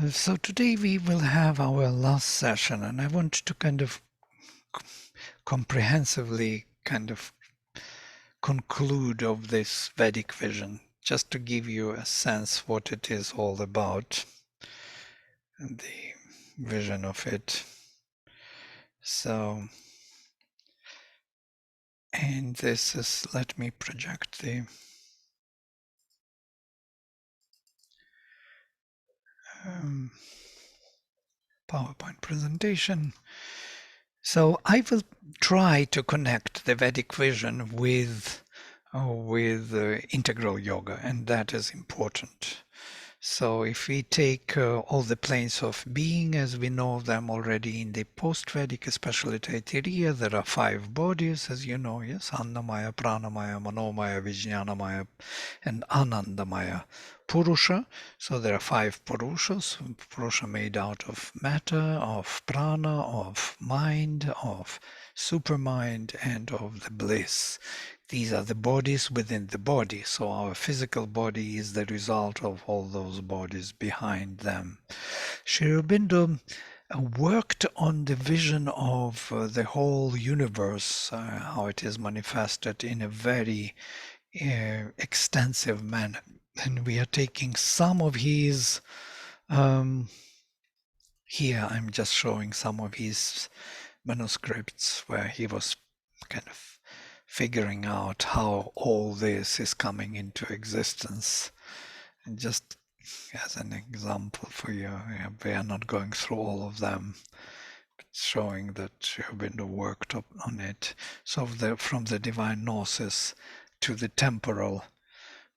So today we will have our last session, and I want to kind of comprehensively kind of conclude of this Vedic vision, just to give you a sense what it is all about, and the vision of it. So, and this is, let me project the PowerPoint presentation. So I will try to connect the Vedic vision with integral yoga, and that is important. So if we take all the planes of being as we know them already in the post-Vedic, especially Taittiriya, there are 5 bodies, as you know, yes, Annamaya, Pranamaya, Manomaya, Vijnanamaya, and Anandamaya. Purusha, so there are 5 Purushas, Purusha made out of matter, of prana, of mind, of supermind, and of the bliss. These are the bodies within the body. So our physical body is the result of all those bodies behind them. Sri Aurobindo worked on the vision of the whole universe, how it is manifested in a very extensive manner. And we are taking some of his, here I'm just showing some of his manuscripts where he was kind of figuring out how all this is coming into existence. And just as an example for you, we are not going through all of them, but showing that Aurobindo worked on it. So from the divine gnosis to the temporal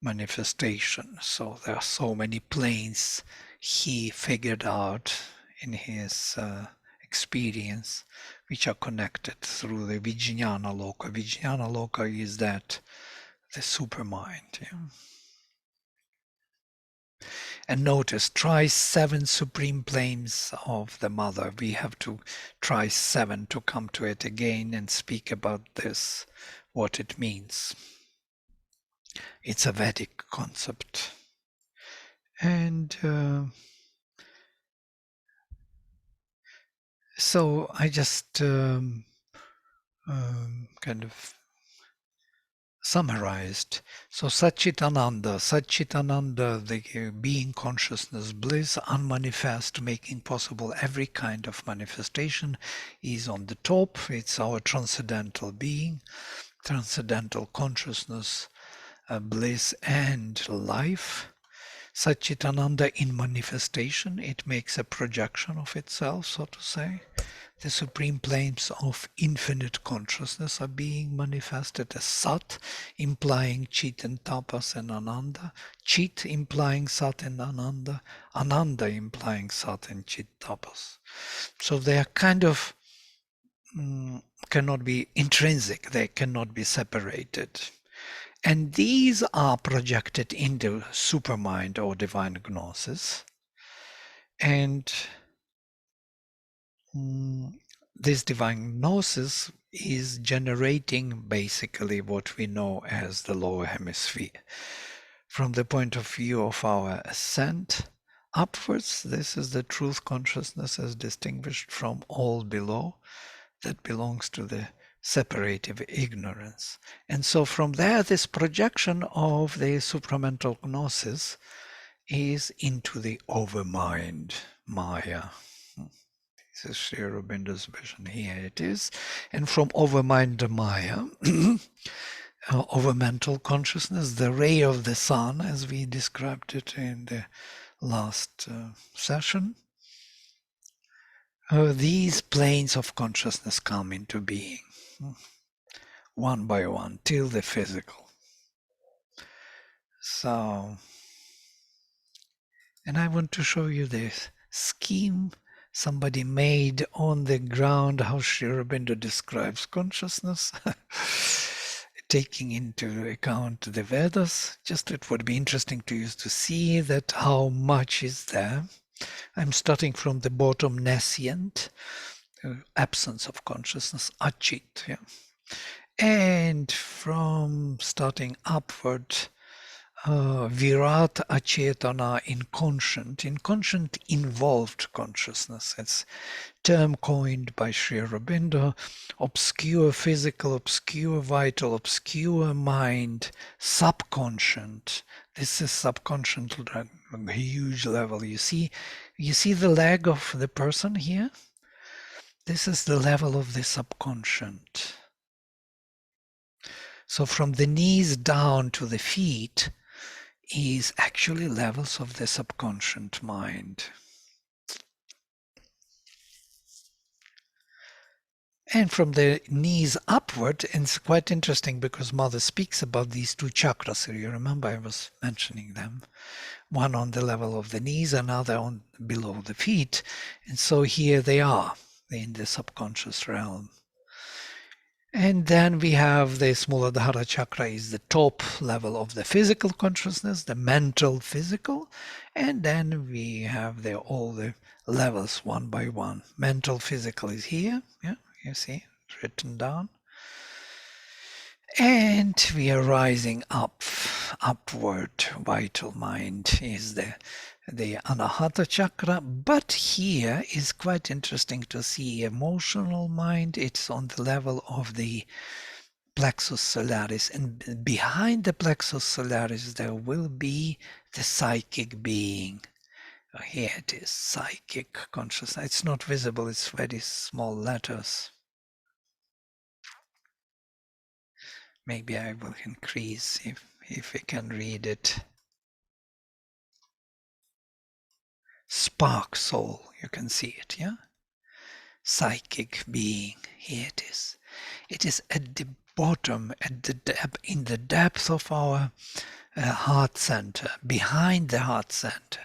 manifestation. So there are so many planes he figured out in his experience, which are connected through the Vijnana Loka. Vijnana Loka is that the supermind. Yeah? And notice, try 7 supreme planes of the mother. We have to try 7 to come to it again and speak about this, what it means. It's a Vedic concept. And so I just kind of summarized. So Satchitananda, the being consciousness, bliss, unmanifest, making possible every kind of manifestation, is on the top. It's our transcendental being, transcendental consciousness, bliss and life. Satchitananda in manifestation, it makes a projection of itself, so to say. The supreme planes of infinite consciousness are being manifested as Sat, implying Chit and Tapas and Ananda, Chit implying Sat and Ananda, Ananda implying Sat and Chit Tapas. So they are kind of cannot be intrinsic, they cannot be separated. And these are projected into supermind or divine gnosis. And this divine gnosis is generating basically what we know as the lower hemisphere. From the point of view of our ascent upwards, this is the truth consciousness as distinguished from all below that belongs to the separative ignorance. And so from there, this projection of the supramental gnosis is into the overmind, Maya. This is Sri Aurobindo's vision. Here it is. And from overmind to Maya, over mental consciousness, the ray of the sun, as we described it in the last session, these planes of consciousness come into being, one by one, till the physical. So, and I want to show you this scheme somebody made on the ground, how Sri Aurobindo describes consciousness, taking into account the Vedas. Just it would be interesting to you to see that how much is there. I'm starting from the bottom, nescient, absence of consciousness, achit. Yeah? And from starting upward, Virat Achetana, inconscient involved consciousness. It's term coined by Sri Aurobindo, obscure physical, obscure vital, obscure mind, subconscient. This is subconscient at a huge level. You see the leg of the person here? This is the level of the subconscient. So from the knees down to the feet is actually levels of the subconscious mind. And from the knees upward, and it's quite interesting because Mother speaks about these two chakras. You remember I was mentioning them. One on the level of the knees, another on below the feet. And so here they are in the subconscious realm. And then we have the Muladhara chakra is the top level of the physical consciousness, the mental physical. And then we have all the levels one by one. Mental physical is here. Yeah, you see, it's written down. And we are rising upward. Vital mind is the Anahata chakra, but here is quite interesting to see emotional mind. It's on the level of the plexus solaris, and behind the plexus solaris there will be the psychic being. Here it is, psychic consciousness. It's not visible, it's very small letters. Maybe I will increase if we can read it. Spark soul, you can see it, yeah? Psychic being, here it is. It is at the bottom, in the depth of our heart center, behind the heart center.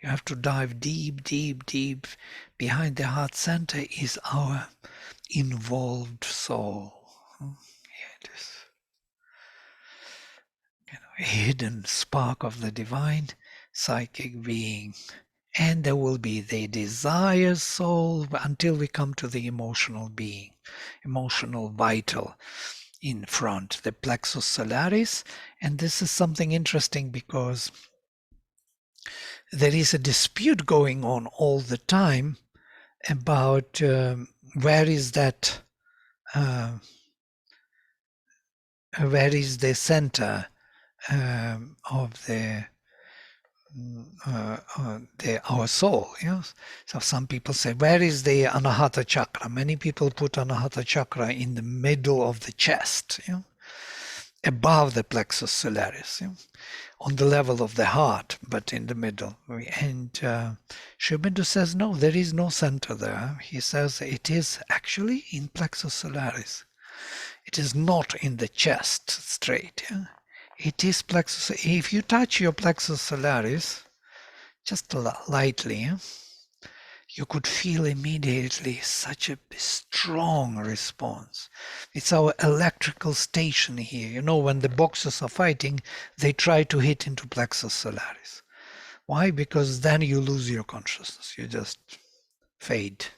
You have to dive deep, deep, deep. Behind the heart center is our involved soul. Here it is. A hidden spark of the divine psychic being. And there will be the desire soul until we come to the emotional being, emotional vital in front, the plexus solaris. And this is something interesting because there is a dispute going on all the time about where is the center of our soul. Yes. So some people say, where is the Anahata chakra? Many people put Anahata chakra in the middle of the chest, above the plexus solaris, on the level of the heart, but in the middle. And Sri Aurobindo says, no, there is no center there. He says it is actually in plexus solaris. It is not in the chest straight. Yeah? It is plexus. If you touch your plexus solaris, just lightly, you could feel immediately such a strong response. It's our electrical station here. When the boxers are fighting, they try to hit into plexus solaris. Why? Because then you lose your consciousness. You just faint.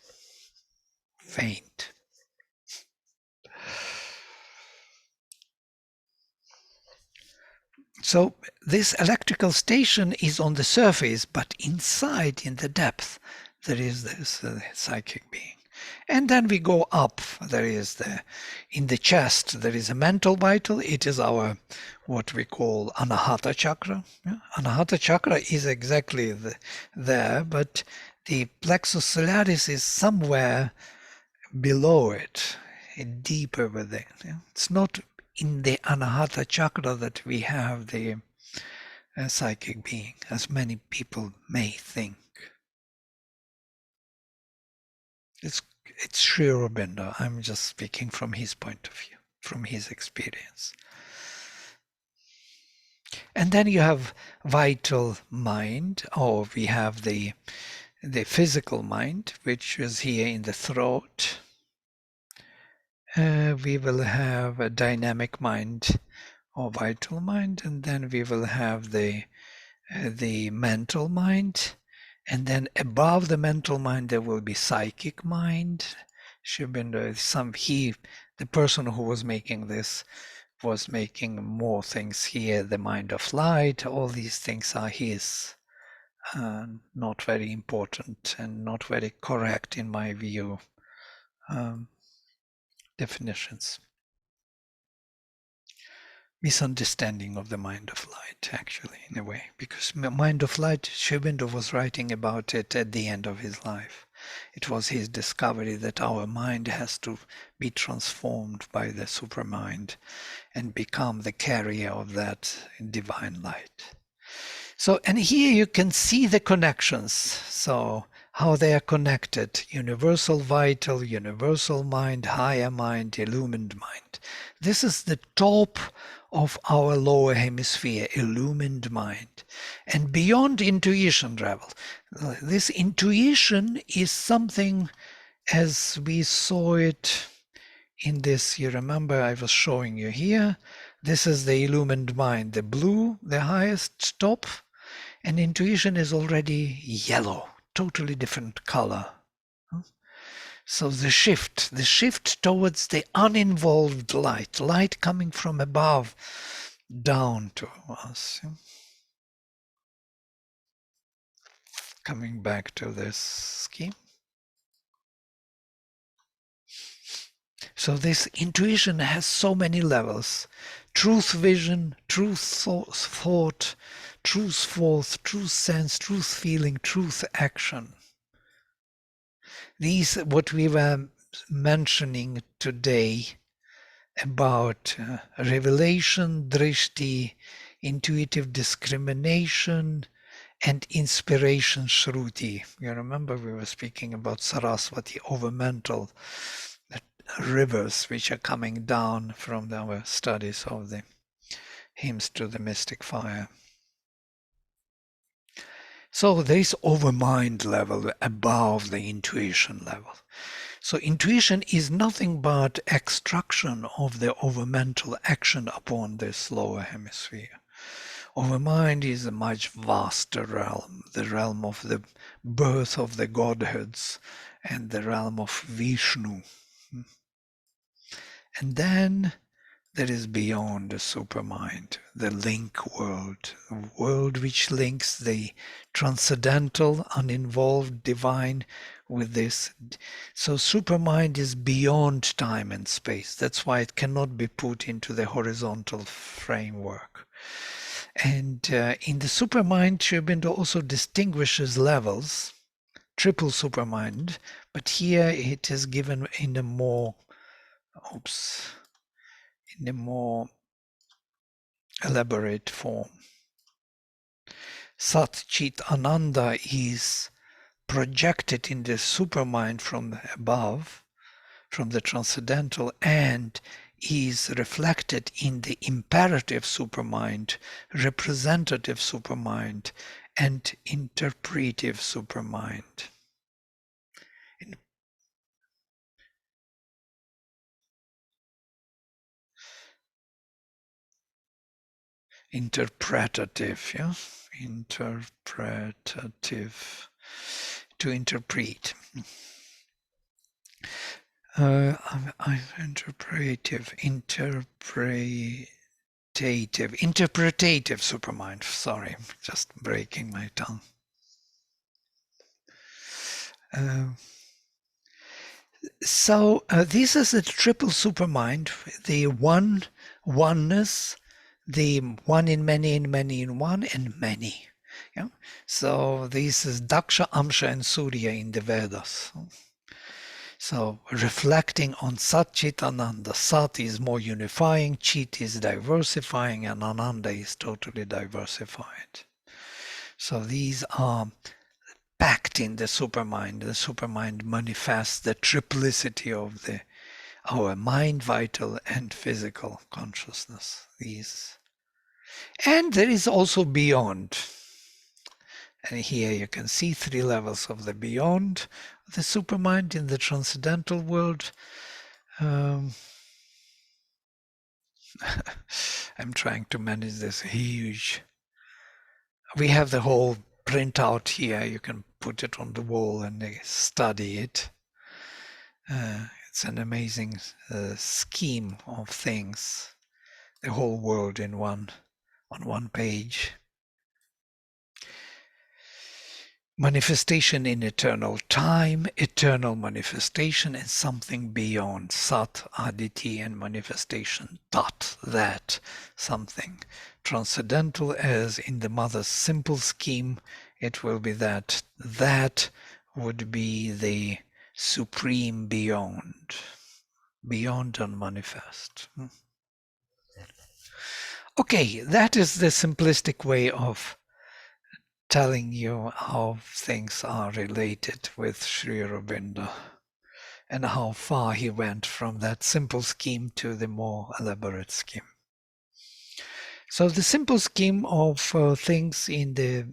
So this electrical station is on the surface, but inside, in the depth, there is this psychic being. And then we go up. There is in the chest, there is a mental vital. It is our, what we call Anahata chakra. Yeah? Anahata chakra is exactly there, but the plexus solaris is somewhere below it, deeper within. Yeah? It's not in the Anahata chakra that we have the psychic being, as many people may think. It's Sri Aurobindo. I'm just speaking from his point of view, from his experience. And then you have vital mind, or we have the physical mind, which is here in the throat. We will have a dynamic mind or vital mind, and then we will have the mental mind, and then above the mental mind there will be psychic mind. The person who was making this was making more things here, the mind of light, all these things are his. Not very important and not very correct in my view. Definitions. Misunderstanding of the mind of light, actually, in a way, because mind of light, Sri Aurobindo was writing about it at the end of his life. It was his discovery that our mind has to be transformed by the supermind and become the carrier of that divine light. So, and here you can see the connections. So, how they are connected: universal vital, universal mind, higher mind, illumined mind. This is the top of our lower hemisphere, illumined mind. And beyond intuition level, this intuition is something as we saw it in this, you remember I was showing you here, this is the illumined mind, the blue, the highest top, and intuition is already yellow, totally different color. So the shift towards the uninvolved light, light coming from above down to us. Coming back to this scheme. So this intuition has so many levels: truth vision, truth thought, truth force, truth sense, truth feeling, truth action. These, what we were mentioning today about revelation, drishti, intuitive discrimination, and inspiration, shruti. You remember we were speaking about Saraswati, over mental rivers which are coming down from our studies of the hymns to the mystic fire. So there is over mind level above the intuition level. So intuition is nothing but extraction of the over mental action upon this lower hemisphere. Over mind is a much vaster realm, the realm of the birth of the godheads and the realm of Vishnu. And then there is beyond the supermind, the link world, the world which links the transcendental, uninvolved divine with this. So supermind is beyond time and space. That's why it cannot be put into the horizontal framework. And in the supermind, Sri Aurobindo also distinguishes levels, triple supermind, but here it is given in a more, in a more elaborate form. Sat Chit Ananda is projected in the supermind from above, from the transcendental, and is reflected in the imperative supermind, representative supermind, and interpretive supermind. Interpretative, yeah? Interpretative, to interpret. Interpretative supermind. Sorry, just breaking my tongue. So this is a triple supermind, the oneness, the one in many, in one, and many. Yeah? So this is Daksha, Amsha, and Surya in the Vedas. So reflecting on Sat Chit Ananda. Sat is more unifying, Chit is diversifying, and Ananda is totally diversified. So these are packed in the supermind. The supermind manifests the triplicity of our mind, vital, and physical consciousness. These. And there is also beyond. And here you can see 3 levels of the beyond, the supermind in the transcendental world. I'm trying to manage this huge. We have the whole printout here. You can put it on the wall and study it. It's an amazing scheme of things the whole world on one page. Manifestation in eternal time, eternal manifestation, and something beyond. Sat, Aditi, and manifestation. Tat, that, something. Transcendental as in the mother's simple scheme, it will be that. That would be the supreme beyond. Beyond unmanifest. Okay, that is the simplistic way of telling you how things are related with Sri Aurobindo and how far he went from that simple scheme to the more elaborate scheme. So the simple scheme of things in the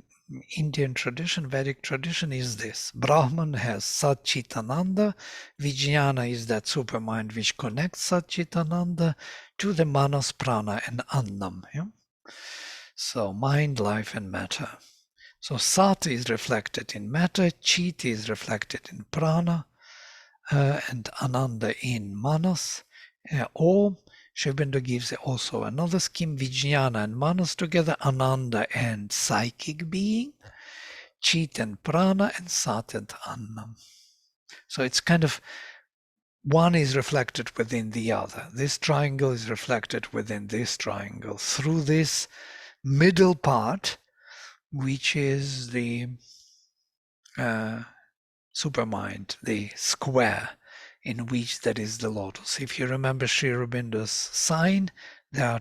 Indian tradition, Vedic tradition, is this. Brahman has Sat Chitananda, Vijnana is that supermind which connects Sat Chitananda to the Manas, Prana and Annam. Yeah? So mind, life and matter. So Sat is reflected in matter, Chit is reflected in prana, and Ananda in manas. Or Sri Aurobindo gives also another scheme, Vijnana and manas together, Ananda and psychic being, Chit and prana, and Sat and Annam. So it's kind of one is reflected within the other. This triangle is reflected within this triangle through this middle part, which is the supermind, the square in which there is the lotus. If you remember Sri Aurobindo's sign, there are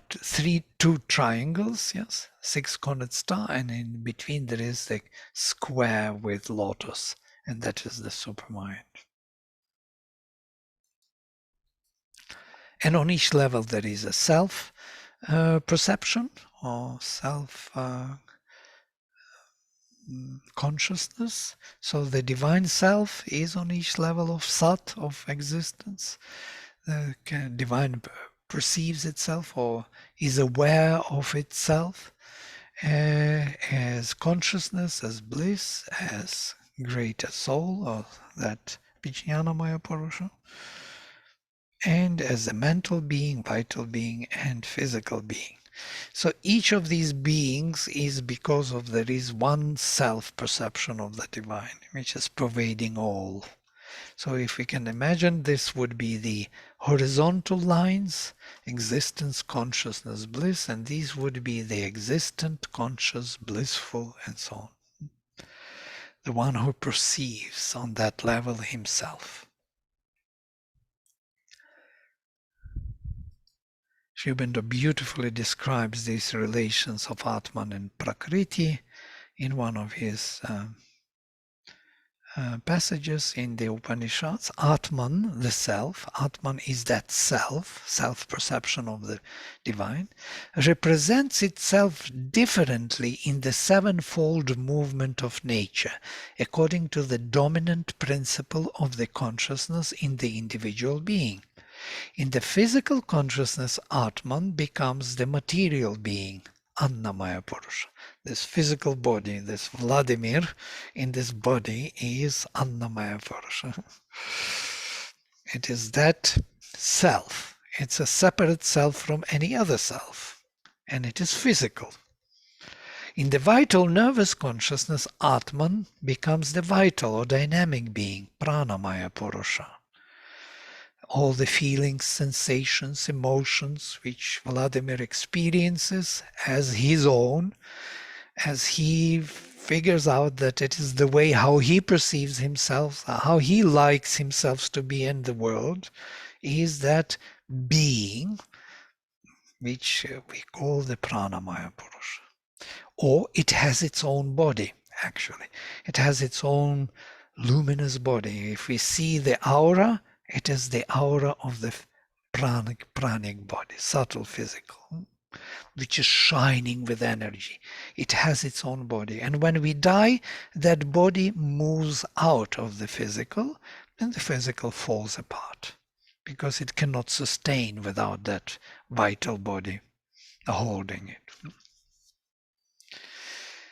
two triangles, yes, six-cornered star, and in between there is the square with lotus, and that is the supermind. And on each level there is a self perception or self consciousness. So the divine self is on each level of Sat, of existence. The divine perceives itself or is aware of itself as consciousness, as bliss, as greater soul, or that Vijnana Maya Purusha, and as a mental being, vital being, and physical being. So each of these beings is because of there is one self-perception of the divine, which is pervading all. So if we can imagine, this would be the horizontal lines, existence, consciousness, bliss, and these would be the existent, conscious, blissful, and so on. The one who perceives on that level himself. Sri Aurobindo beautifully describes these relations of Atman and Prakriti in one of his passages in the Upanishads. Atman, the self, Atman is that self-perception of the divine, represents itself differently in the sevenfold movement of nature, according to the dominant principle of the consciousness in the individual being. In the physical consciousness, Atman becomes the material being, Annamaya Purusha. This physical body, this Vladimir in this body is Annamaya Purusha. It is that self. It's a separate self from any other self. And it is physical. In the vital nervous consciousness, Atman becomes the vital or dynamic being, Pranamaya Purusha. All the feelings, sensations, emotions which Vladimir experiences as his own, as he figures out that it is the way how he perceives himself, how he likes himself to be in the world, is that being which we call the Pranamaya Purusha. Or it has its own body, actually. It has its own luminous body. If we see the aura, it is the aura of the pranic body, subtle physical, which is shining with energy. It has its own body. And when we die, that body moves out of the physical, and the physical falls apart because it cannot sustain without that vital body holding it.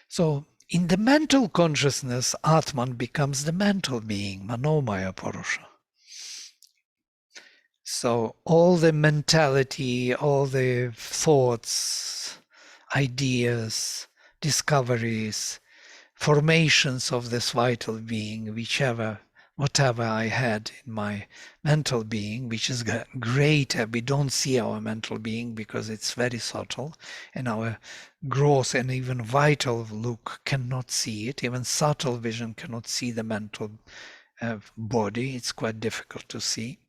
So in the mental consciousness, Atman becomes the mental being, Manomaya Purusha. So all the mentality, all the thoughts, ideas, discoveries, formations of this vital being, whatever I had in my mental being, which is greater. We don't see our mental being because it's very subtle, and our gross and even vital look cannot see it. Even subtle vision cannot see the mental body. It's quite difficult to see,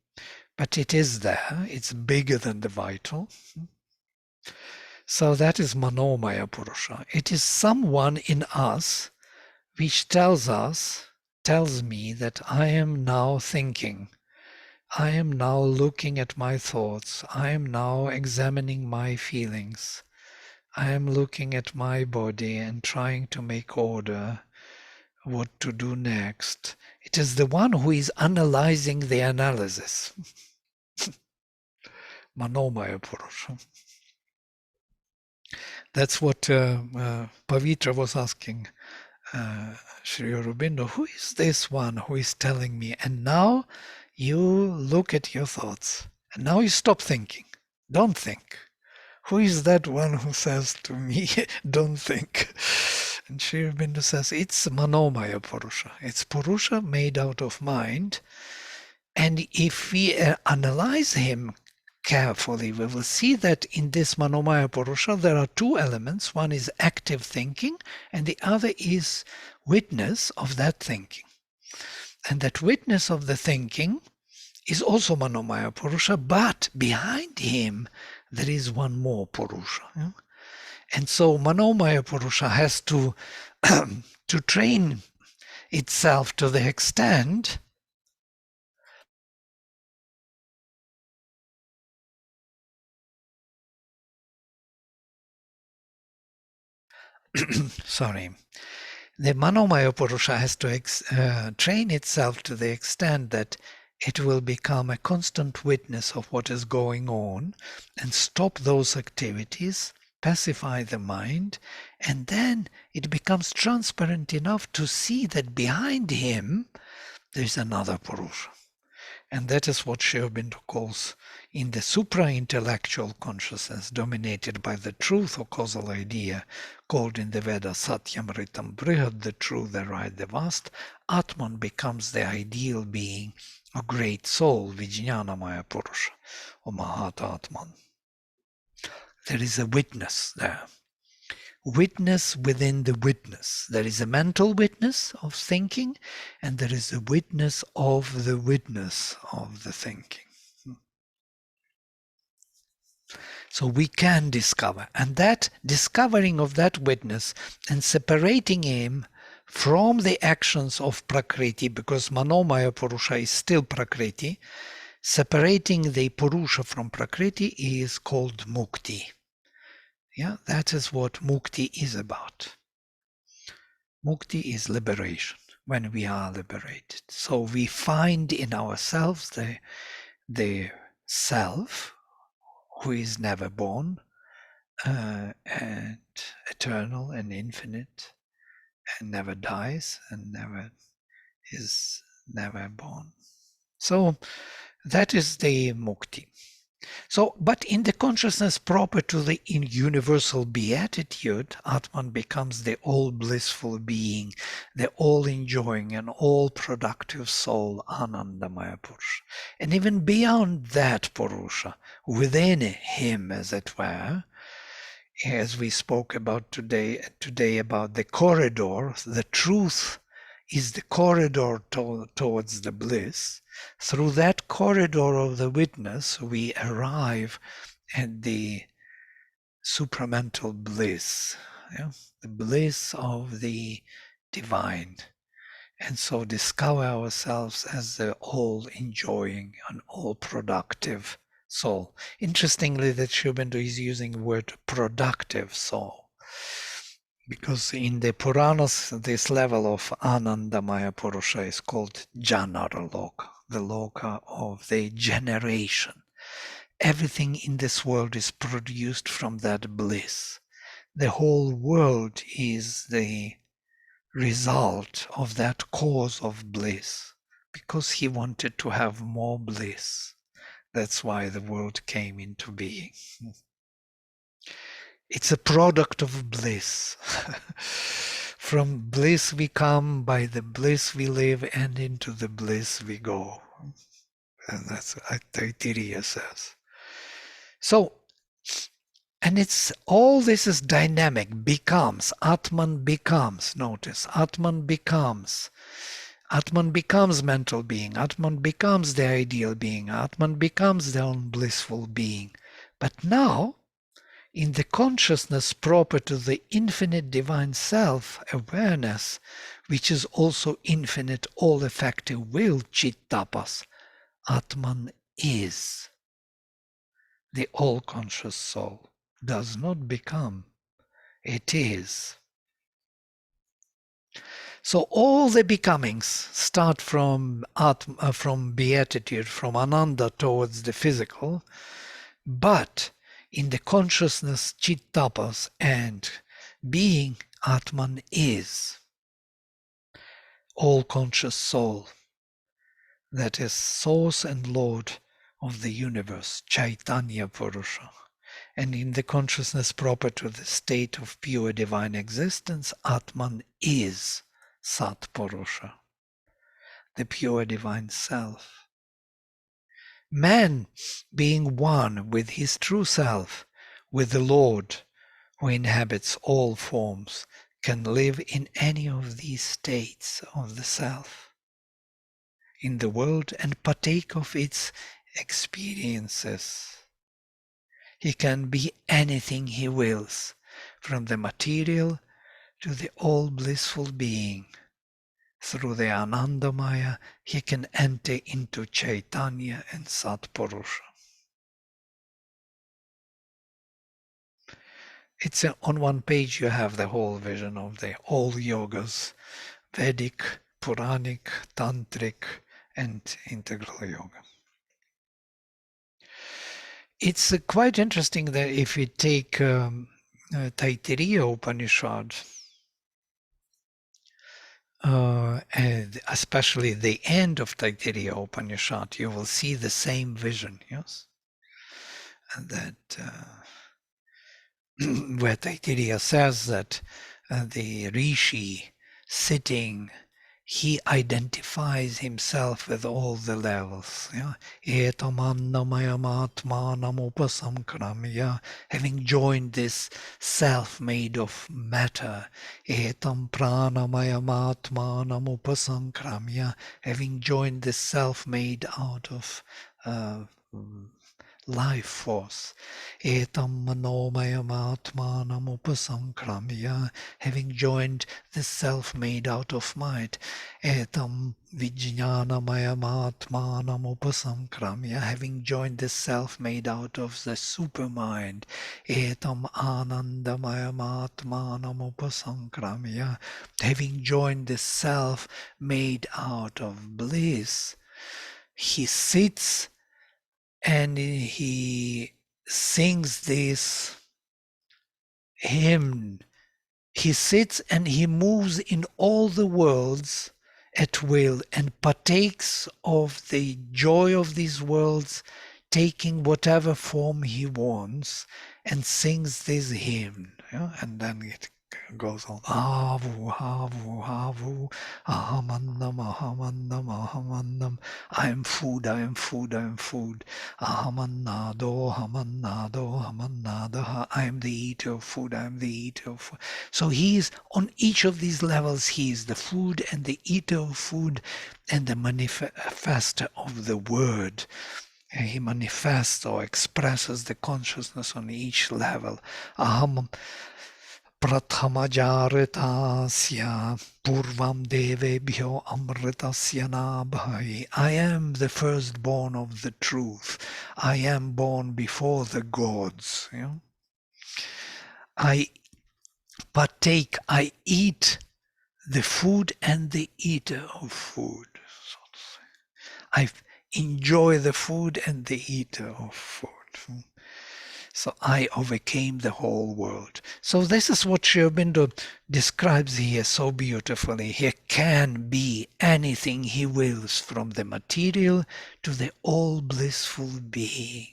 but it is there. It's bigger than the vital. So that is Manomaya Purusha. It is someone in us which tells me that I am now thinking, I am now looking at my thoughts, I am now examining my feelings, I am looking at my body and trying to make order what to do next. It is the one who is analyzing the analysis. Manomaya Purusha. That's what Pavitra was asking Sri Aurobindo, who is this one who is telling me? And now you look at your thoughts, and now you stop thinking. Don't think. Who is that one who says to me, don't think? And Sri Aurobindo says, it's Manomaya Purusha. It's Purusha made out of mind. And if we analyze him carefully, we will see that in this Manomaya Purusha there are two elements. One is active thinking, and the other is witness of that thinking. And that witness of the thinking is also Manomaya Purusha, but behind him there is one more Purusha. Yeah? And so Manomaya Purusha has to, to train itself to the extent sorry. The Manomaya Purusha has to train itself to the extent that it will become a constant witness of what is going on and stop those activities, pacify the mind, and then it becomes transparent enough to see that behind him there's another Purusha. And that is what Sri Aurobindo calls in the supra-intellectual consciousness dominated by the truth or causal idea, called in the Veda Satyam Ritam Brihad, the true, the right, the vast, Atman becomes the ideal being, a great soul, Vijnanamaya Purusha, or Mahat Atman. There is a witness there. Witness within the witness. There is a mental witness of thinking, and there is a witness of the witness of the thinking. So we can discover, and that discovering of that witness and separating him from the actions of Prakriti, because Manomaya Purusha is still Prakriti, separating the Purusha from Prakriti is called Mukti. Yeah, that is what Mukti is about. Mukti is liberation, when we are liberated. So we find in ourselves the self who is never born, and eternal and infinite, and never dies and is never born. So that is the mukti. So, but in the consciousness proper to the universal beatitude, Atman becomes the all blissful being, the all enjoying and all productive soul, Anandamaya Purusha. And even beyond that Purusha, within him, as it were, as we spoke about today about the corridor, the truth is the corridor towards the bliss. Through that corridor of the witness, we arrive at the supramental bliss, yeah? The bliss of the divine. And so discover ourselves as the all enjoying and all productive soul. Interestingly, that Sri Aurobindo is using the word productive soul, because in the Puranas, this level of Anandamaya Purusha is called Janara Loka, the Loka of the generation. Everything in this world is produced from that bliss. The whole world is the result of that cause of bliss, because he wanted to have more bliss. That's why the world came into being. It's a product of bliss. From bliss we come, by the bliss we live, and into the bliss we go. And that's what Taittiriya says. So, and it's all this is dynamic, becomes, Atman becomes, notice, Atman becomes mental being, Atman becomes the ideal being, Atman becomes the own blissful being. But now, in the consciousness proper to the infinite divine self-awareness, which is also infinite all-effective will, Chittapas, Atman is. The all-conscious soul does not become, it is. So all the becomings start from beatitude, from Ananda towards the physical, but in the consciousness, Chittapas, and being, Atman is. All conscious soul, that is source and Lord of the universe, Chaitanya Purusha. And in the consciousness proper to the state of pure divine existence, Atman is Sat Purusha, the pure divine self. Man, being one with his true self, with the Lord who inhabits all forms, can live in any of these states of the self in the world and partake of its experiences. He can be anything he wills, from the material to the all-blissful being. Through the Anandamaya, he can enter into Chaitanya and Satpurusha. It's on one page you have the whole vision of the all yogas, Vedic, Puranic, Tantric, and integral yoga. It's quite interesting that if you take Taittiriya Upanishad, and especially the end of Taittiriya Upanishad, you will see the same vision, yes? And that where Taittiriya says that the rishi sitting, he identifies himself with all the levels. Etamannamayamatmanam having joined this self made of matter. Etam pranamayamatmanam having joined this self made out of life force. Etam manomayamatmanam upasankramya, having joined the self made out of might. Etam vijnanamayamaatmanam upasankramya, having joined the self made out of the supermind. Etam anandamayamatmanam upasankramya, having joined the self made out of bliss. He sits and he sings this hymn. He sits and he moves in all the worlds at will and partakes of the joy of these worlds, taking whatever form he wants, and sings this hymn. And then it goes on. Avu, avu, avu, ahamannam, ahamannam, ahamannam. I am food, I am food, I am food. Ahamannado, ahamannado, ahamannadaha. I am the eater of food, I am the eater of food. So he is on each of these levels. He is the food and the eater of food and the manifester of the word. And he manifests or expresses the consciousness on each level. Aham Prathamajaritasya Purvam Devebhyo Amritasya Nabhai. I am the firstborn of the truth. I am born before the gods. I partake, I eat the food and the eater of food. I enjoy the food and the eater of food. So I overcame the whole world. So this is what Sri Aurobindo describes here so beautifully. He can be anything he wills, from the material to the all blissful being.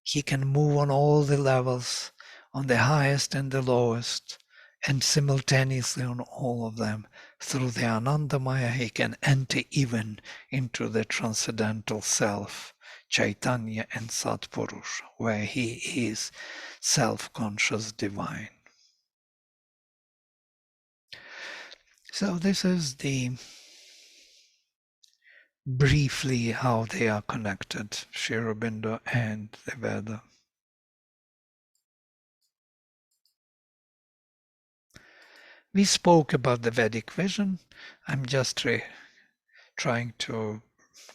He can move on all the levels, on the highest and the lowest, and simultaneously on all of them. Through the Anandamaya, he can enter even into the transcendental self, Chaitanya and Satpurusha, where he is self-conscious divine. So this is the briefly how they are connected, Sri Aurobindo and the Veda. We spoke about the Vedic vision. I'm just trying to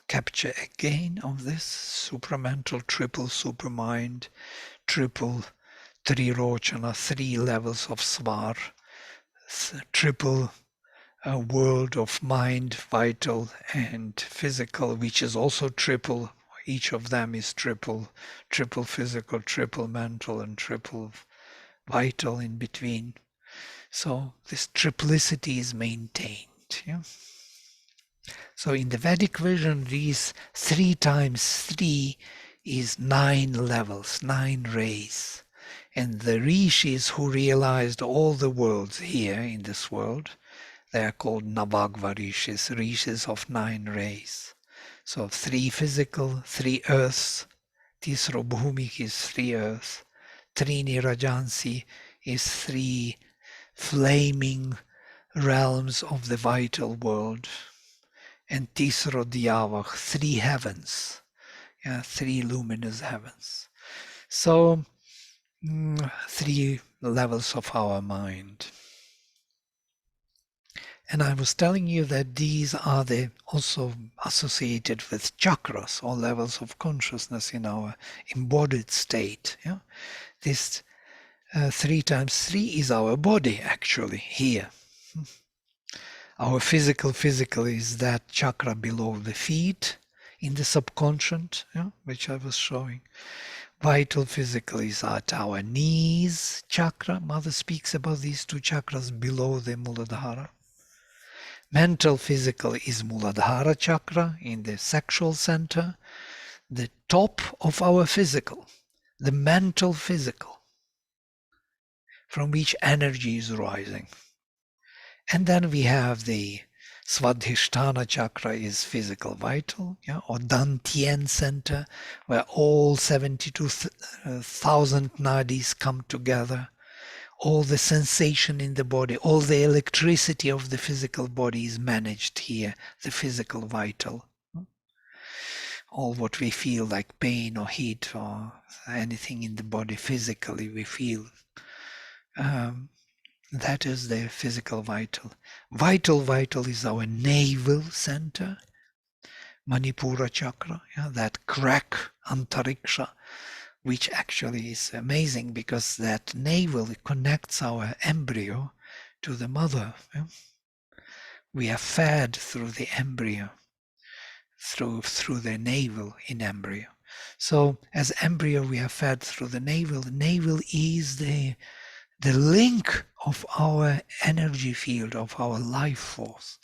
capture again of this supramental triple supermind, triple trirochana, 3 levels of svar, triple world of mind, vital and physical, which is also triple. Each of them is triple physical, triple mental, and triple vital in between. So this triplicity is maintained. Yeah? So in the Vedic vision, these 3 times 3 is 9 levels, 9 rays. And the rishis who realized all the worlds here in this world, they are called Navagva rishis, rishis of 9 rays. So 3 physical, 3 earths, Tisro Bhumik is 3 earths, Trini Rajansi is 3 flaming realms of the vital world, and Tisro Diyavach, 3 heavens, 3 luminous heavens. So 3 levels of our mind. And I was telling you that these are also associated with chakras, or levels of consciousness in our embodied state. Yeah? This 3 times 3 is our body, actually, here. Our physical is that chakra below the feet, in the subconscious, which I was showing. Vital physical is at our knees chakra. Mother speaks about these 2 chakras below the Muladhara. Mental physical is Muladhara chakra in the sexual center. The top of our physical, the mental physical, from which energy is rising. And then we have the Svadhisthana chakra is physical vital, or Dantian center, where all 72,000 nadis come together. All the sensation in the body, all the electricity of the physical body is managed here, the physical vital. All what we feel like pain or heat or anything in the body physically we feel. That is the physical vital. Vital is our navel center, Manipura chakra, that crack, antariksha, which actually is amazing because that navel connects our embryo to the mother. We are fed through the embryo, through the navel in embryo. So as embryo we are fed through the navel. The navel is the link of our energy field, of our life force.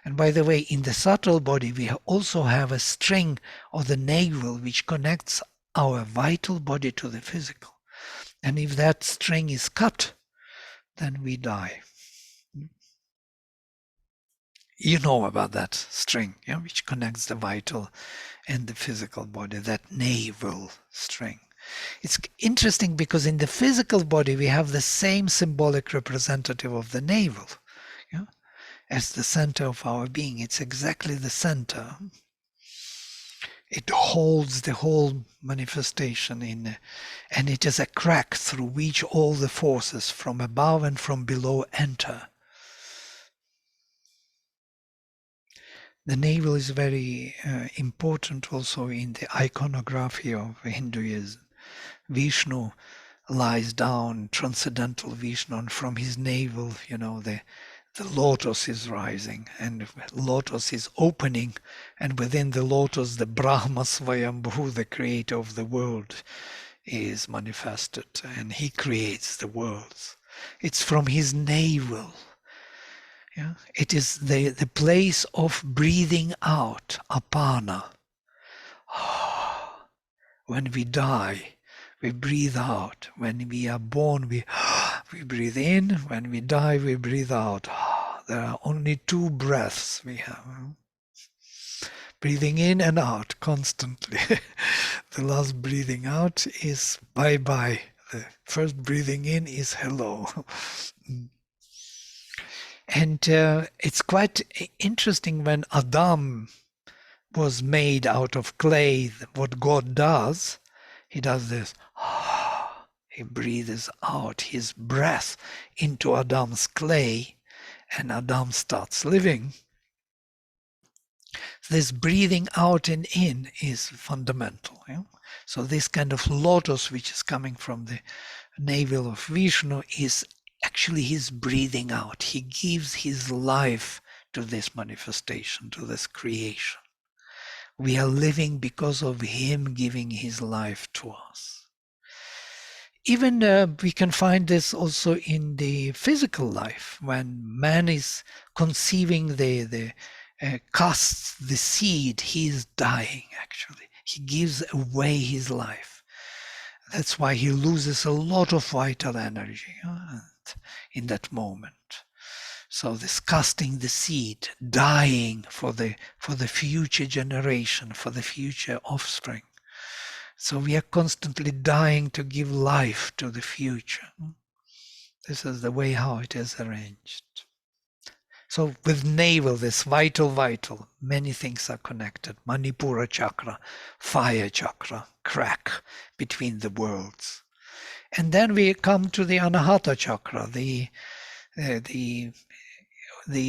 And by the way, in the subtle body, we also have a string of the navel which connects our vital body to the physical. And if that string is cut, then we die. You know about that string, which connects the vital and the physical body, that navel string. It's interesting because in the physical body we have the same symbolic representative of the navel, as the center of our being. It's exactly the center. It holds the whole manifestation and it is a crack through which all the forces from above and from below enter. The navel is very important also in the iconography of Hinduism. Vishnu lies down, transcendental Vishnu, and from his navel, the lotus is rising, and lotus is opening, and within the lotus, the Brahma Svayambhu, the creator of the world, is manifested, and he creates the worlds. It's from his navel. Yeah? It is the place of breathing out, apana. When we die, we breathe out. When we are born, we breathe in. When we die, we breathe out. There are only two breaths we have. Breathing in and out constantly. The last breathing out is bye-bye. The first breathing in is hello. And it's quite interesting when Adam was made out of clay, what God does, he does this. He breathes out his breath into Adam's clay, and Adam starts living. This breathing out and in is fundamental. Yeah? So this kind of lotus, which is coming from the navel of Vishnu, is actually his breathing out. He gives his life to this manifestation, to this creation. We are living because of him giving his life to us. Even we can find this also in the physical life, when man is conceiving casts the seed, he is dying actually. He gives away his life. That's why he loses a lot of vital energy in that moment. So this casting the seed, dying for the future generation, for the future offspring. So we are constantly dying to give life to the future. This is the way how it is arranged. So with navel, this vital, many things are connected. Manipura chakra, fire chakra, crack between the worlds. And then we come to the Anahata chakra, the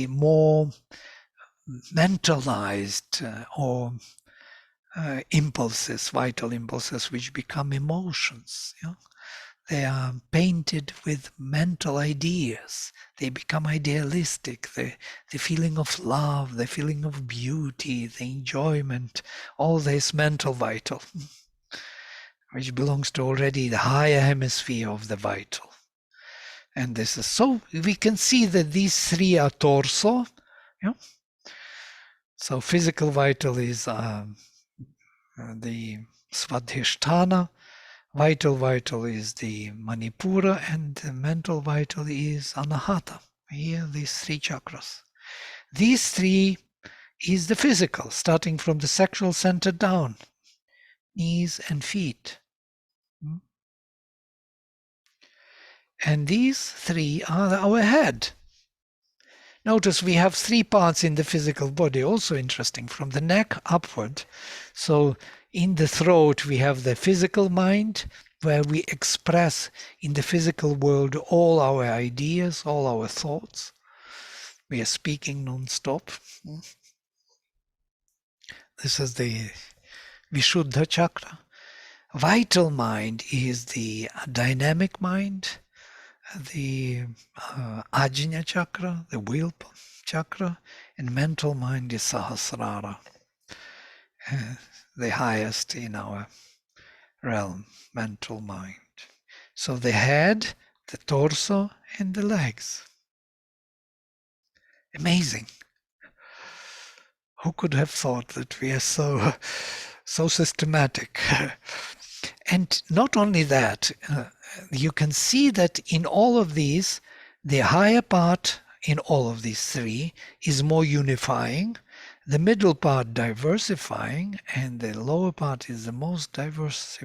more mentalized or impulses, vital impulses, which become emotions. You know? They are painted with mental ideas. They become idealistic. The feeling of love, the feeling of beauty, the enjoyment, all this mental vital, which belongs to already the higher hemisphere of the vital. And this is so we can see that these three are torso. You know? So physical vital is the Svadhisthana, vital is the Manipura, and the mental vital is Anahata. Here, these three chakras. These three is the physical, starting from the sexual center down, knees and feet. And these three are our head. Notice we have three parts in the physical body, also interesting, from the neck upward. So in the throat we have the physical mind, where we express in the physical world all our ideas, all our thoughts. We are speaking non-stop. This is the Vishuddha chakra. Vital mind is the dynamic mind, the Ajna chakra, the will chakra, and mental mind is Sahasrara, the highest in our realm, mental mind. So the head, the torso, and the legs. Amazing. Who could have thought that we are so systematic? And not only that, you can see that in all of these, the higher part in all of these three is more unifying, the middle part diversifying, and the lower part is the most diverse.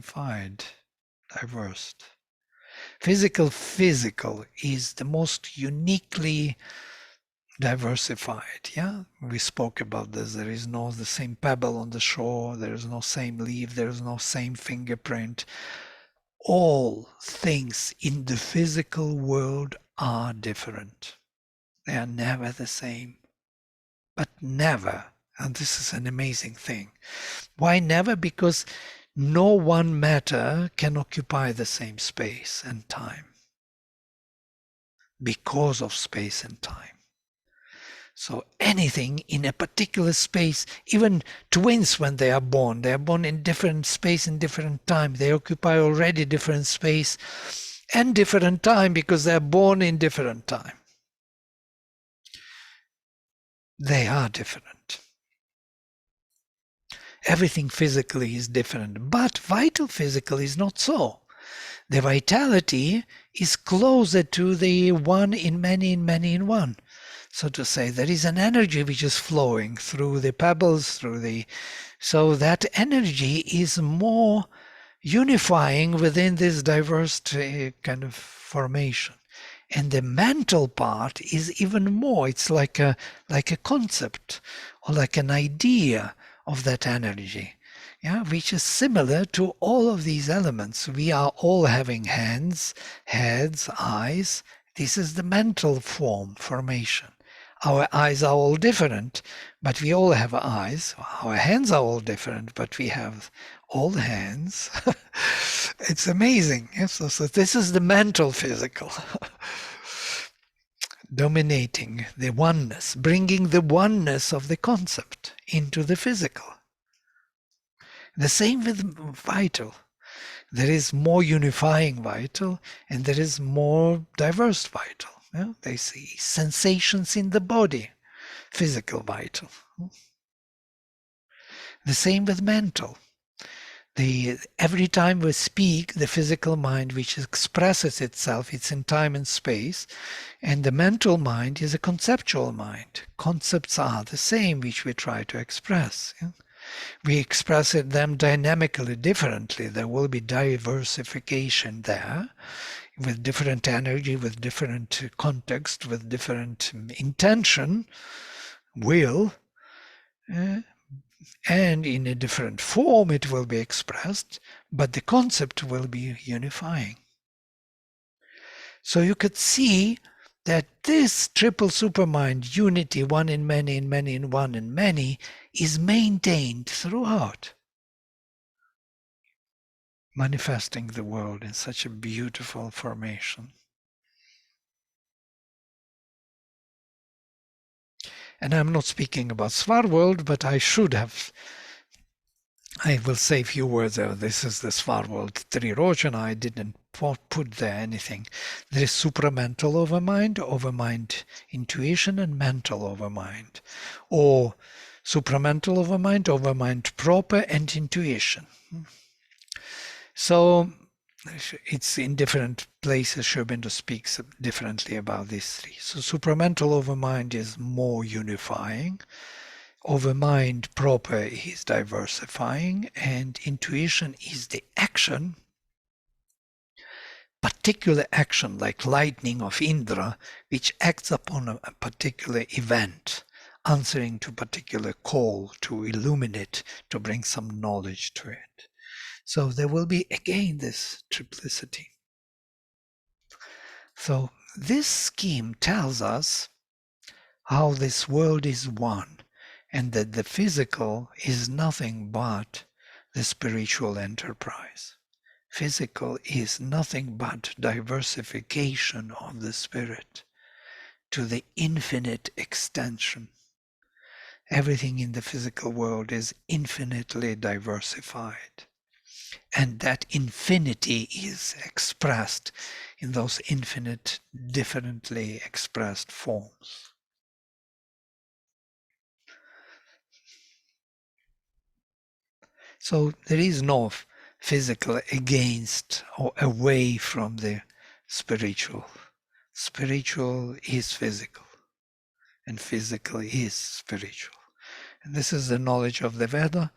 Physical is the most uniquely diversified. Yeah, we spoke about this. There is no the same pebble on the shore, there is no same leaf, there is no same fingerprint. All things in the physical world are different. They are never the same. But never, and this is an amazing thing. Why never? Because no one matter can occupy the same space and time. Because of space and time. So anything in a particular space, even twins when they are born in different space and different time. They occupy already different space and different time because they are born in different time. They are different. Everything physically is different, but vital physical is not so. The vitality is closer to the one in many, in many, in one. So to say, there is an energy which is flowing through the pebbles, so that energy is more unifying within this diverse kind of formation. And the mental part is even more. It's like a concept or like an idea of that energy, yeah, which is similar to all of these elements. We are all having hands, heads, eyes. This is the mental formation. Our eyes are all different, but we all have eyes. Our hands are all different, but we have all hands. It's amazing. Yes? So this is the mental physical. Dominating the oneness, bringing the oneness of the concept into the physical. The same with vital. There is more unifying vital and there is more diverse vital. Yeah? They see sensations in the body, physical vital. The same with mental. Every time we speak, the physical mind which expresses itself, it's in time and space, and the mental mind is a conceptual mind. Concepts are the same which we try to express. Yeah? We express them dynamically differently. There will be diversification there with different energy, with different context, with different intention, will, and in a different form it will be expressed, but the concept will be unifying. So you could see that this triple supermind, unity, one in many, in many, in one, in many, is maintained throughout, manifesting the world in such a beautiful formation. And I'm not speaking about Svar world, but I will say a few words there. This is the Svar world Trirojana. I didn't put there anything. There is supramental overmind intuition, and mental overmind. Or supramental overmind proper, and intuition. So it's in different places. Sri Aurobindo speaks differently about these three. So supramental overmind is more unifying. Overmind proper is diversifying, and intuition is the action, particular action like lightning of Indra, which acts upon a particular event, answering to particular call to illuminate, to bring some knowledge to it. So there will be again this triplicity. So this scheme tells us how this world is one, and that the physical is nothing but the spiritual enterprise. Physical is nothing but diversification of the spirit to the infinite extension. Everything in the physical world is infinitely diversified. And that infinity is expressed in those infinite, differently expressed forms. So there is no physical against or away from the spiritual. Spiritual is physical, and physical is spiritual. And this is the knowledge of the Veda,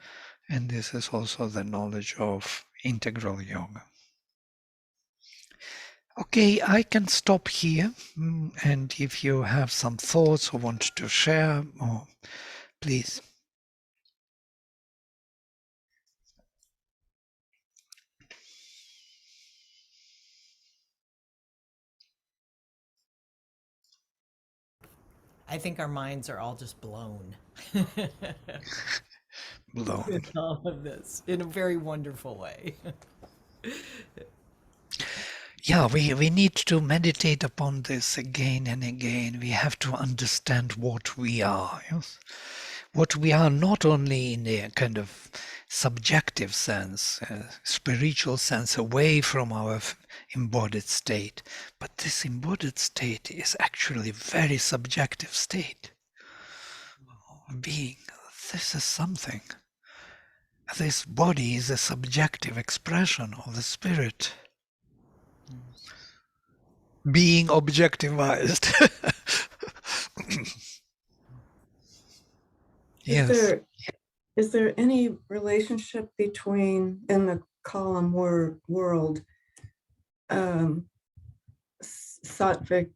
and this is also the knowledge of integral yoga. Okay, I can stop here, and if you have some thoughts or want to share, please. I think our minds are all just blown Blown. with all of this in a very wonderful way. Yeah, we need to meditate upon this again and again. We have to understand what we are. Yes? What we are, not only in a kind of subjective sense, spiritual sense, away from our embodied state, but this embodied state is actually a very subjective state of being. This is something. This body is a subjective expression of the spirit being objectivized. Is Yes. there any relationship between, in the column word world, sattvic,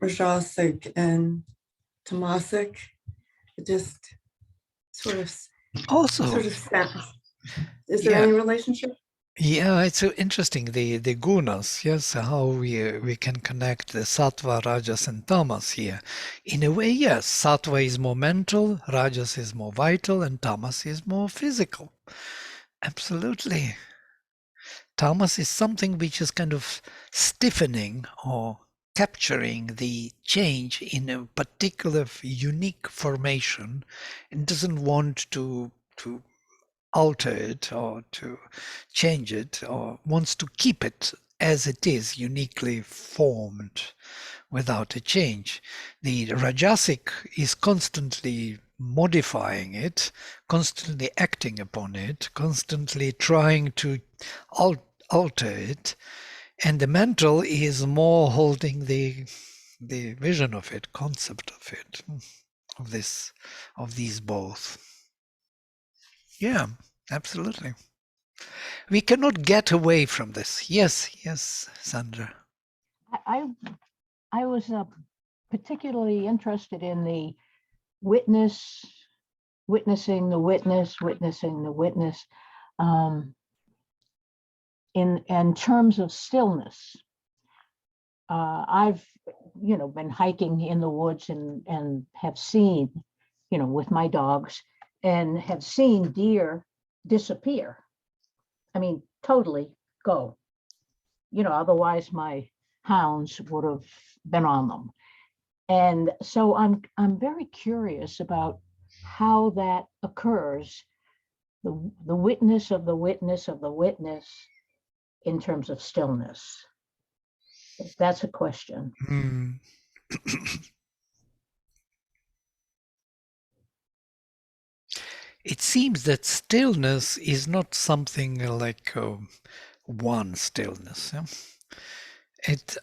rajasic, and tamasic? It just sort of Also, sounds. Is there yeah, any relationship? yeah, it's so interesting. The gunas, yes, how we can connect the sattva, rajas, and tamas here. In a way, yes, sattva is more mental, rajas is more vital, and tamas is more physical. Absolutely. Tamas is something which is kind of stiffening or capturing the change in a particular unique formation and doesn't want to alter it or to change it, or wants to keep it as it is, uniquely formed without a change. The Rajasic is constantly modifying it, constantly acting upon it, constantly trying to alter it, and the mental is more holding the vision of it, concept of it, of these both. Yeah, absolutely. We cannot get away from this. Yes, yes, Sandra. I I was particularly interested in the witness, witnessing the witness, witnessing the witness, in terms of stillness. I've been hiking in the woods and have seen, with my dogs, and have seen deer disappear. I mean, totally go. Otherwise my hounds would have been on them. And so I'm very curious about how that occurs, the witness of the witness of the witness in terms of stillness. That's a question. Mm. It seems that stillness is not something like one stillness. Yeah?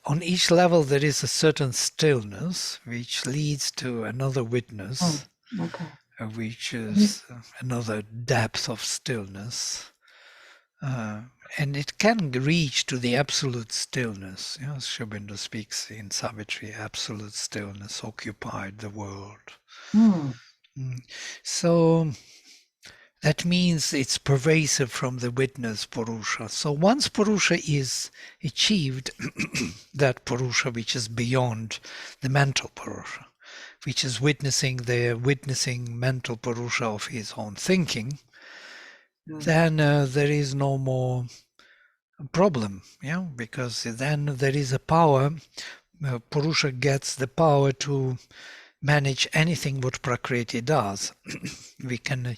On each level there is a certain stillness which leads to another witness, Okay. which is another depth of stillness. And it can reach to the absolute stillness. As Sri Aurobindo speaks in Savitri, absolute stillness occupied the world. So that means it's pervasive from the witness Purusha. So once Purusha is achieved, that Purusha which is beyond the mental Purusha, which is witnessing the witnessing mental Purusha of his own thinking, then there is no more problem, because then there is a power. Purusha gets the power to manage anything what Prakriti does. We can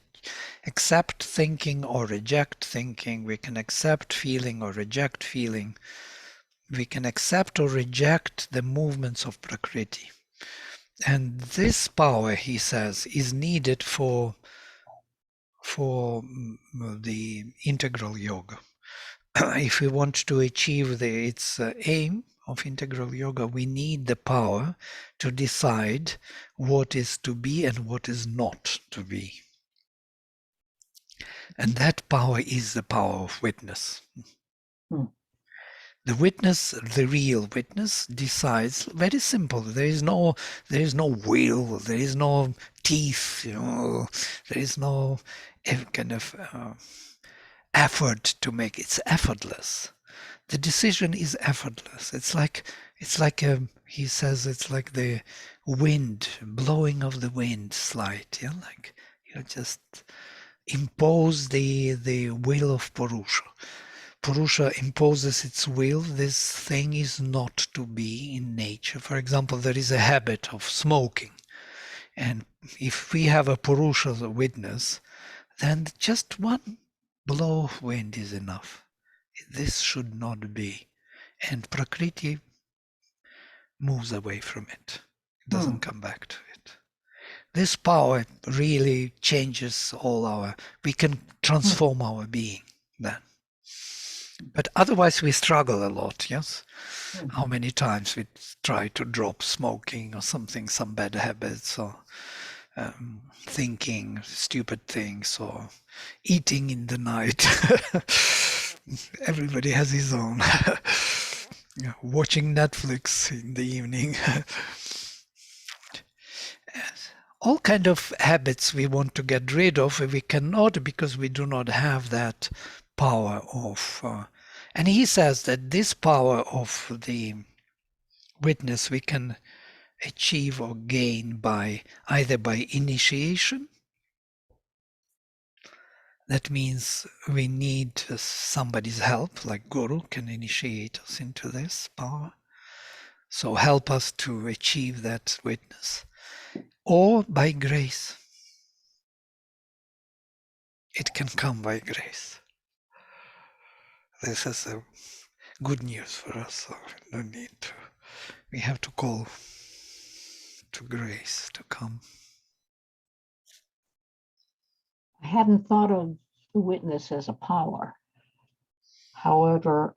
accept thinking or reject thinking. We can accept feeling or reject feeling. We can accept or reject the movements of Prakriti. And this power, he says, is needed for the integral yoga. If we want to achieve its aim of integral yoga, we need the power to decide what is to be and what is not to be. And that power is the power of witness. The witness, the real witness, decides. Very simple. There is no will. There is no teeth. There is no kind of effort to make. It's effortless. The decision is effortless. It's like he says, it's like the wind, blowing of the wind slight. Like just impose the will of Purusha. Purusha imposes its will, this thing is not to be in nature. For example, there is a habit of smoking. And if we have a Purusha as a witness, then just one blow of wind is enough. This should not be. And Prakriti moves away from it. It doesn't come back to it. This power really changes we can transform our being then. But otherwise we struggle a lot, yes? How many times we try to drop smoking or something, some bad habits, or thinking stupid things, or eating in the night. Everybody has his own. Watching Netflix in the evening. All kind of habits we want to get rid of, we cannot because we do not have that power of... and he says that this power of the witness we can achieve or gain by either by initiation. That means we need somebody's help, like Guru can initiate us into this power. So help us to achieve that witness. Or by grace. It can come by grace. This is a good news for us. So we don't need to. We have to call to grace to come. I hadn't thought of the witness as a power. However,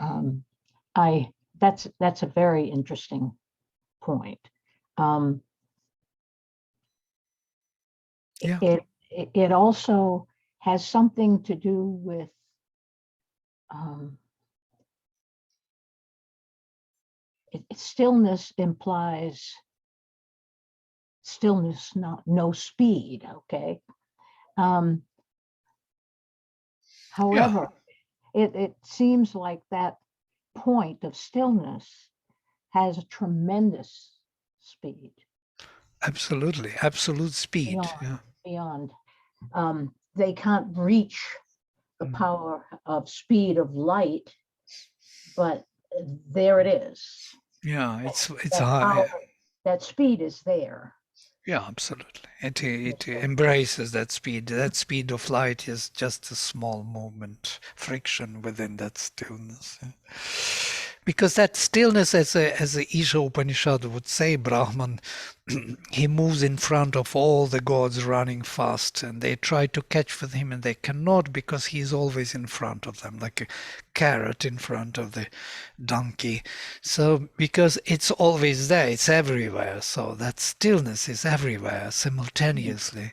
that's a very interesting point. Yeah. It also has something to do with stillness implies stillness, no speed. Okay. However, it seems like that point of stillness has a tremendous speed. Absolutely, absolute speed. Beyond. They can't reach the power of speed of light, but there it is. Yeah, it's that high. That speed is there. Yeah, absolutely. It embraces that speed. That speed of light is just a small movement, friction within that stillness. Because that stillness, as the Isha Upanishad would say, Brahman, he moves in front of all the gods running fast, and they try to catch with him, and they cannot because he is always in front of them, like a carrot in front of the donkey. So because it's always there, it's everywhere. So that stillness is everywhere simultaneously.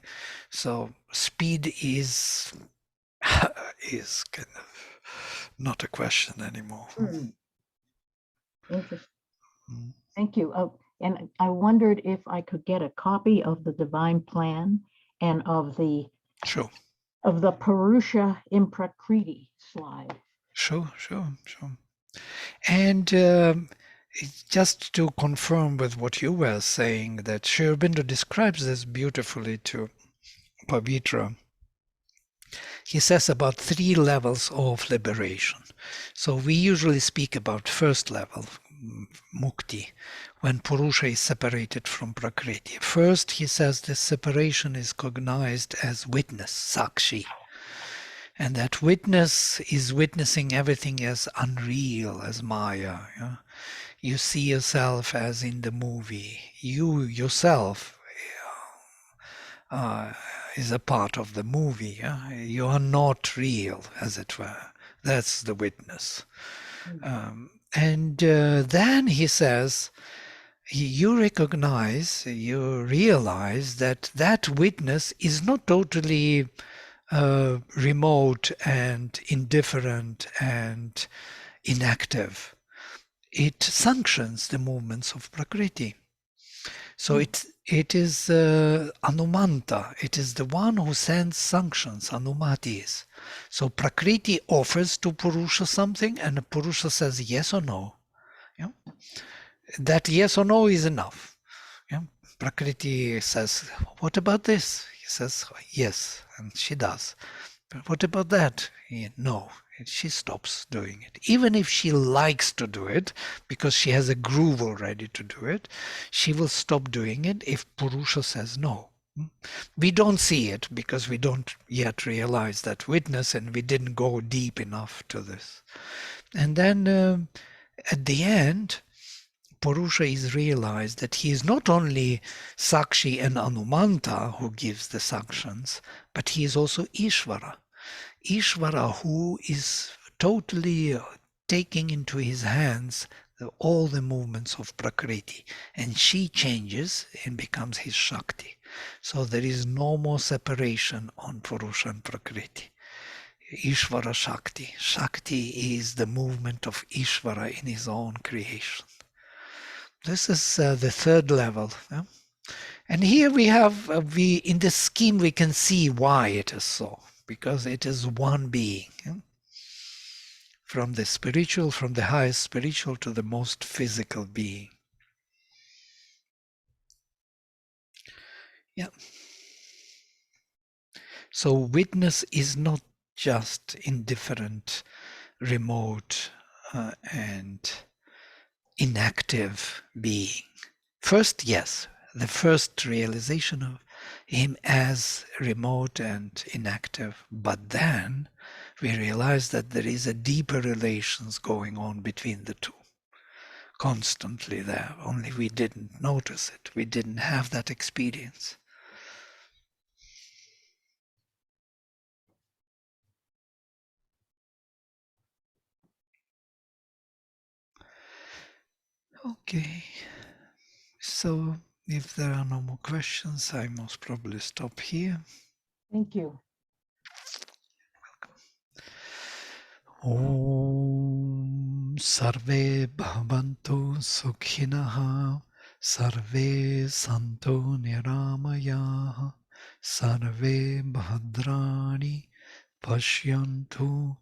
So speed is kind of not a question anymore. Interesting. Thank you. And I wondered if I could get a copy of the Divine Plan and of the Purusha in Prakriti slide. Sure. And just to confirm with what you were saying, that Sri Aurobindo describes this beautifully to Pavitra. He says about 3 levels of liberation. So we usually speak about first level, mukti, when Purusha is separated from Prakriti. First, he says this separation is cognized as witness, sakshi. And that witness is witnessing everything as unreal, as Maya. Yeah? You see yourself as in the movie. You yourself is a part of the movie. Yeah? You are not real, as it were. That's the witness. And then he says, you recognize, you realize that witness is not totally remote and indifferent and inactive. It sanctions the movements of Prakriti. So it is Anumanta. It is the one who sends sanctions, Anumatis. So Prakriti offers to Purusha something, and Purusha says yes or no. Yeah? That yes or no is enough. Yeah? Prakriti says, what about this? He says, yes, and she does. But what about that? No, She stops doing it. Even if she likes to do it, because she has a groove already to do it, she will stop doing it if Purusha says no. We don't see it because we don't yet realize that witness, and we didn't go deep enough to this. And then at the end, Purusha is realized that he is not only Sakshi and Anumanta who gives the sanctions, but he is also Ishvara. Ishvara, who is totally taking into his hands all the movements of Prakriti, and she changes and becomes his Shakti. So there is no more separation on Purusha and Prakriti. Ishvara Shakti. Shakti is the movement of Ishvara in his own creation. This is the third level. Yeah? And here we have, in this scheme we can see why it is so, because it is one being. Yeah? From the spiritual, from the highest spiritual to the most physical being. Yeah. So witness is not just indifferent, remote, and inactive being. First, yes, the first realization of him as remote and inactive, but then we realize that there is a deeper relations going on between the two, constantly there, only we didn't notice it, we didn't have that experience. Okay, so if there are no more questions, I most probably stop here. Thank you. Om Sarve Bhavantu Sukhinah Sarve Santu Niramaya Sarve Bhadrani Pashyantu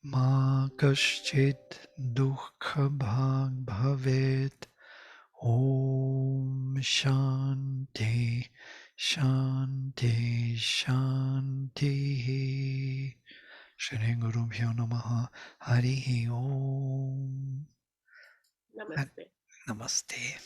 Ma Kaschit Dukkha Bhag Bhavet. Om Shanti Shanti Shanti. Shri Guru Bhyo Namaha. Hari Om. Namaste. Namaste.